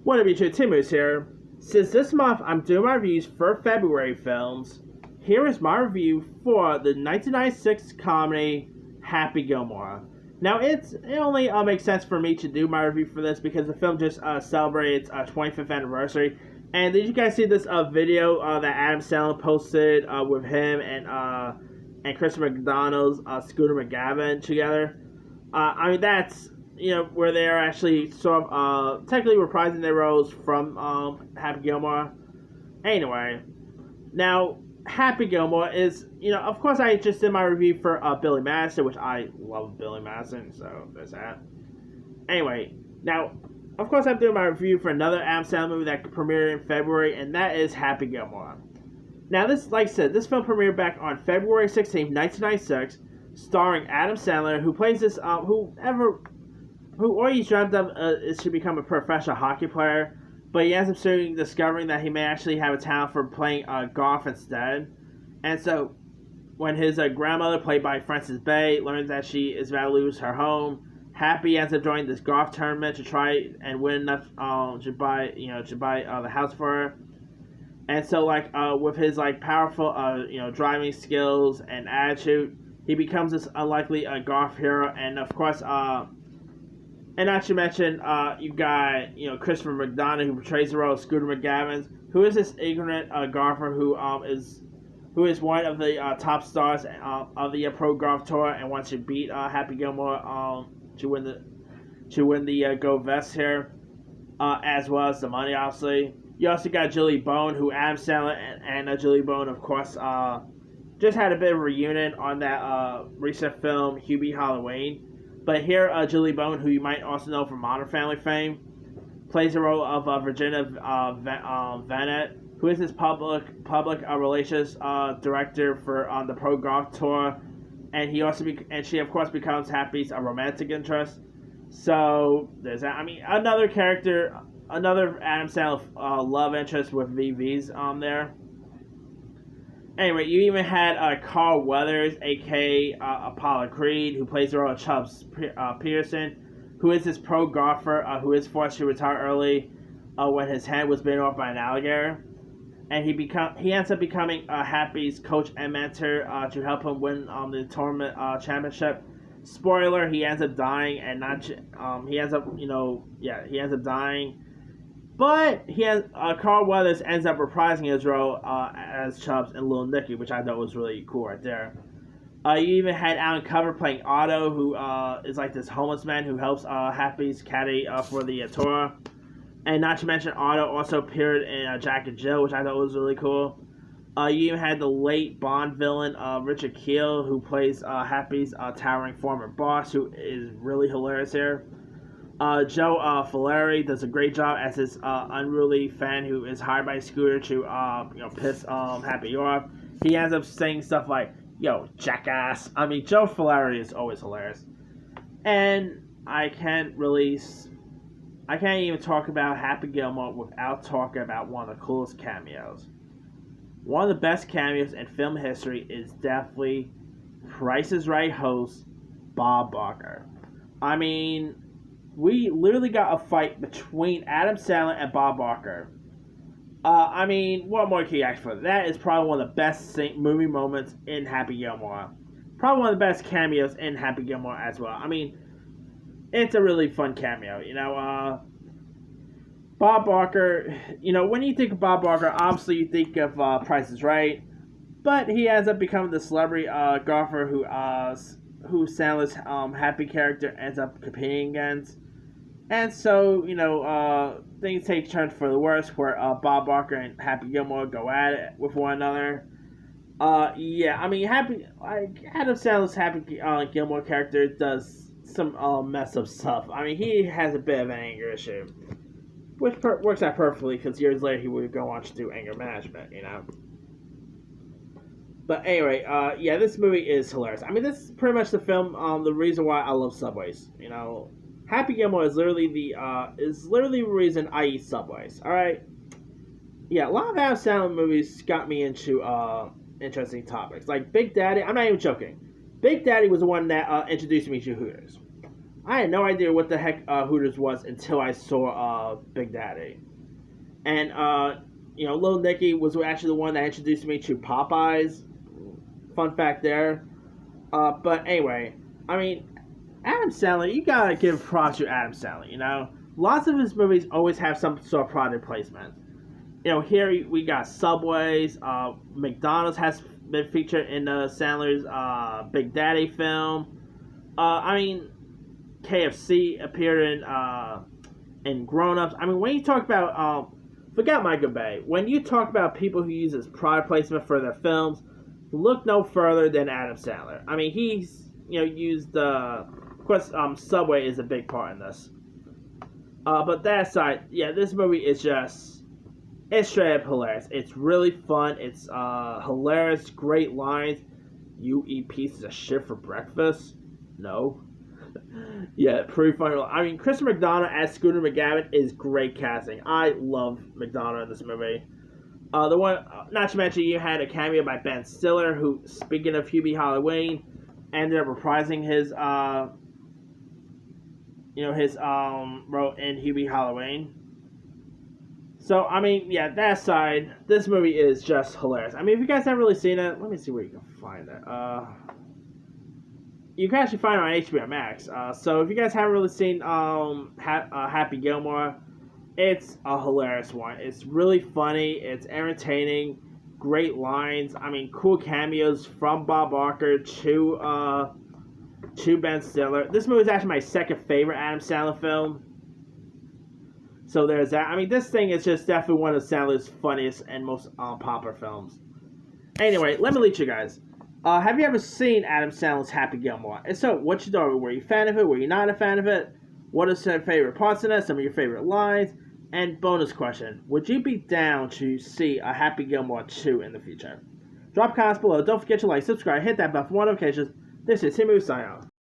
What up, YouTube? Timus here. Since this month I'm doing my reviews for February films, here is my review for the 1996 comedy Happy Gilmore. Now, it only makes sense for me to do my review for this because the film just celebrated its 25th anniversary. And did you guys see this video that Adam Sandler posted with him and Christopher McDonald's Scooter McGavin together? I mean, that's where they're actually sort of technically reprising their roles from Happy Gilmore. Anyway, now Happy Gilmore is, of course I just did my review for Billy Madison, which I love Billy Madison, so there's that. Anyway, now, of course I'm doing my review for another Adam Sandler movie that premiered in February, and that is Happy Gilmore. Now, this, like I said, this film premiered back on February 16th, 1996, starring Adam Sandler, who plays this, who always dreamt of is to become a professional hockey player, but he ends up soon discovering that he may actually have a talent for playing golf instead. And so, when his grandmother, played by Frances Bay, learns that she is about to lose her home, Happy ends up joining this golf tournament to try and win enough to buy the house for her. And so, with his powerful driving skills and attitude, he becomes this unlikely golf hero. And of course, and not to mention, you got Christopher McDonald, who portrays the role of Scooter McGavin, who is this ignorant golfer who is one of the top stars of the pro golf tour and wants to beat Happy Gilmore to win the gold vest here, as well as the money, obviously. You also got Julie Bone, who Adam Sandler and Julie Bone, of course, just had a bit of a reunion on that recent film Hubie Halloween. But here, Julie Bone, who you might also know from Modern Family fame, plays the role of Virginia Vanette, who is his public relations director for the pro golf tour, and she of course becomes Happy's romantic interest. So there's that. I mean, another character, another Adam Sandler love interest with VV's there. Anyway, you even had Carl Weathers, a.k.a. Apollo Creed, who plays the role of Chubbs Peterson, who is this pro golfer who is forced to retire early when his hand was bitten off by an alligator. And he ends up becoming Happy's coach and mentor to help him win the tournament championship. Spoiler: he ends up dying, and he ends up dying. But Carl Weathers ends up reprising his role as Chubbs and Little Nicky, which I thought was really cool right there. You even had Alan Cover playing Otto, who is like this homeless man who helps Happy's caddy for the tour. And not to mention, Otto also appeared in Jack and Jill, which I thought was really cool. You even had the late Bond villain Richard Kiel, who plays Happy's towering former boss, who is really hilarious here. Joe Fileri does a great job as his unruly fan who is hired by Scooter to piss Happy off. He ends up saying stuff like, "Yo, jackass." I mean, Joe Fileri is always hilarious. And I can't even talk about Happy Gilmore without talking about one of the coolest cameos. One of the best cameos in film history is definitely Price is Right host Bob Barker. I mean, we literally got a fight between Adam Sandler and Bob Barker. I mean, what more can you ask for? That is probably one of the best movie moments in Happy Gilmore. Probably one of the best cameos in Happy Gilmore as well. I mean, it's a really fun cameo, Bob Barker, when you think of Bob Barker, obviously you think of Price is Right, but he ends up becoming the celebrity golfer who Sandler's Happy character ends up competing against. And so, things take turns for the worse, where Bob Barker and Happy Gilmore go at it with one another. I mean, Adam Sandler's Happy Gilmore character does some messed up stuff. I mean, he has a bit of an anger issue, which works out perfectly because years later he would go on to do anger management, But anyway, this movie is hilarious. I mean, this is pretty much the film, the reason why I love Subways. Happy Gilmore is literally the reason I eat Subways. All right. Yeah, a lot of Adam Sandler movies got me into interesting topics, like Big Daddy. I'm not even joking. Big Daddy was the one that introduced me to Hooters. I had no idea what the heck Hooters was until I saw Big Daddy. And Little Nicky was actually the one that introduced me to Popeyes. Fun fact there. But anyway, I mean, Adam Sandler, you gotta give props to Adam Sandler. Lots of his movies always have some sort of product placement. Here we got Subways. McDonald's has been featured in the Sandler's Big Daddy film. I mean, KFC appeared in Grown Ups. I mean, when you talk about forget Michael Bay. When you talk about people who use his product placement for their films, look no further than Adam Sandler. I mean, he's used of course Subway is a big part in this. But that aside, yeah, this movie is just it's straight up hilarious. It's really fun. It's hilarious, great lines. You eat pieces of shit for breakfast? No. Yeah, pretty funny. I mean, Chris McDonough as Scooter McGavin is great casting. I love McDonough in this movie. The one, not to mention, you had a cameo by Ben Stiller, who, speaking of Hubie Halloween, ended up reprising his role in Hubie Halloween. So, I mean, yeah, that aside, this movie is just hilarious. I mean, if you guys haven't really seen it, let me see where you can find it. You can actually find it on HBO Max. So if you guys haven't really seen Happy Gilmore, it's a hilarious one. It's really funny. It's entertaining. Great lines. I mean, cool cameos from Bob Barker to Ben Stiller. This movie is actually my second favorite Adam Sandler film. So there's that. I mean, this thing is just definitely one of Sandler's funniest and most popular films. Anyway, let me lead you guys. Have you ever seen Adam Sandler's Happy Gilmore? And so, what you thought? Were you a fan of it? Were you not a fan of it? What are some favorite parts in it? Some of your favorite lines? And bonus question, would you be down to see a Happy Gilmore 2 in the future? Drop comments below. Don't forget to like, subscribe, hit that bell for more notifications. This is Timmy signing off.